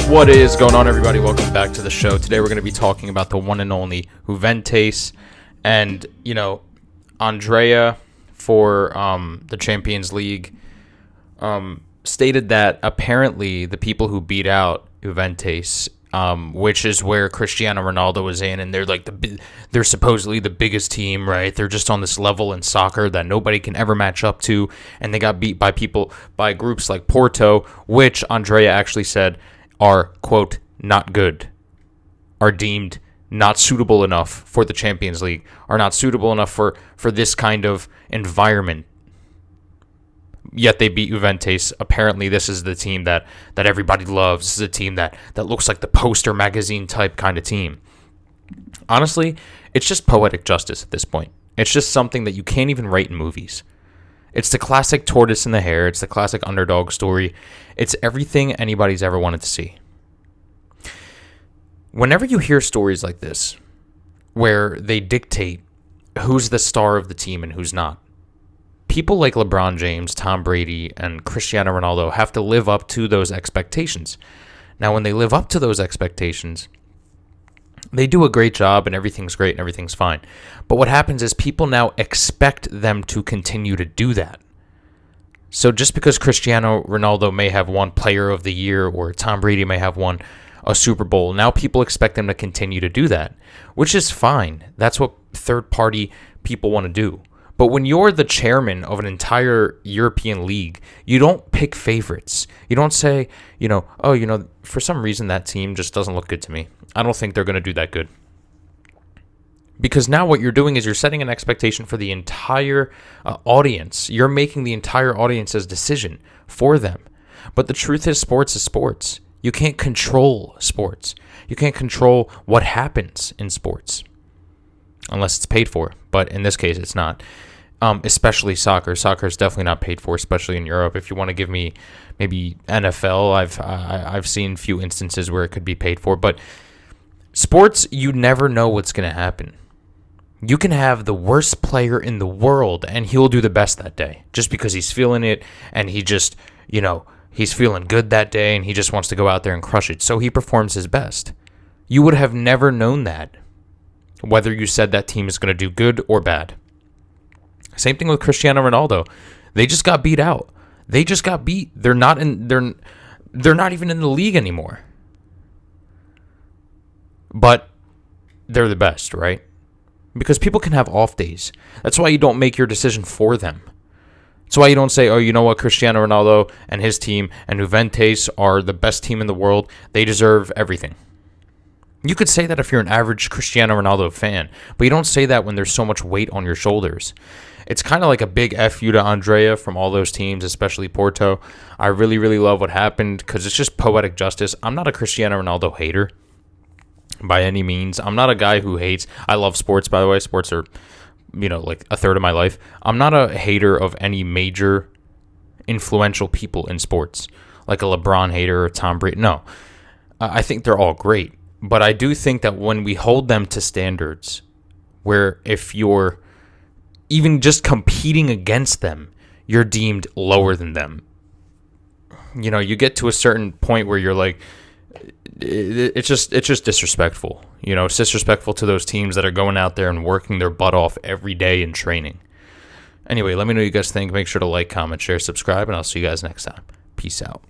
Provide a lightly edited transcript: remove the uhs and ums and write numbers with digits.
What is going on, everybody? Welcome back to the show. Today we're going to be talking about the one and only Juventes and, Andrea for the Champions League stated that apparently the people who beat out Juventes, which is where Cristiano Ronaldo was in, and they're supposedly the biggest team, right? They're just on this level in soccer that nobody can ever match up to, and they got beat by groups like Porto, which Andrea actually said are, quote, not good, are deemed not suitable enough for the Champions League, are not suitable enough for this kind of environment. Yet they beat Juventes. Apparently this is the team that everybody loves. This is a team that looks like the poster magazine type kind of team. Honestly, it's just poetic justice at this point. It's just something that you can't even write in movies. It's the classic tortoise and the hare. It's the classic underdog story. It's everything anybody's ever wanted to see. Whenever you hear stories like this, where they dictate who's the star of the team and who's not, people like LeBron James, Tom Brady, and Cristiano Ronaldo have to live up to those expectations. Now, when they live up to those expectations, they do a great job and everything's great and everything's fine. But what happens is people now expect them to continue to do that. So just because Cristiano Ronaldo may have won Player of the Year or Tom Brady may have won a Super Bowl, now people expect them to continue to do that, which is fine. That's what third-party people want to do. But when you're the chairman of an entire European league, you don't pick favorites. You don't say, for some reason that team just doesn't look good to me. I don't think they're going to do that good. Because now what you're doing is you're setting an expectation for the entire audience. You're making the entire audience's decision for them. But the truth is, sports is sports. You can't control sports. You can't control what happens in sports. Unless it's paid for. But in this case, it's not. Especially soccer. Soccer is definitely not paid for, especially in Europe. If you want to give me maybe NFL, I've seen few instances where it could be paid for. But sports, you never know what's going to happen. You can have the worst player in the world, and he'll do the best that day. Just because he's feeling it, and he just, he's feeling good that day, and he just wants to go out there and crush it. So he performs his best. You would have never known that, whether you said that team is going to do good or bad. Same thing with Cristiano Ronaldo. They just got beat out. They just got beat. They're not even in the league anymore. But they're the best, right? Because people can have off days. That's why you don't make your decision for them. That's why you don't say, oh, you know what, Cristiano Ronaldo and his team and Juventes are the best team in the world. They deserve everything. You could say that if you're an average Cristiano Ronaldo fan, but you don't say that when there's so much weight on your shoulders. It's kind of like a big F you to Andrea from all those teams, especially Porto. I really, really love what happened because it's just poetic justice. I'm not a Cristiano Ronaldo hater by any means. I'm not a guy who hates. I love sports, by the way. Sports are, like a third of my life. I'm not a hater of any major influential people in sports, like a LeBron hater or Tom Brady. No, I think they're all great. But I do think that when we hold them to standards where if you're even just competing against them, you're deemed lower than them. You get to a certain point where you're like, it's just disrespectful. It's disrespectful to those teams that are going out there and working their butt off every day in training. Anyway, let me know what you guys think. Make sure to like, comment, share, subscribe, and I'll see you guys next time. Peace out.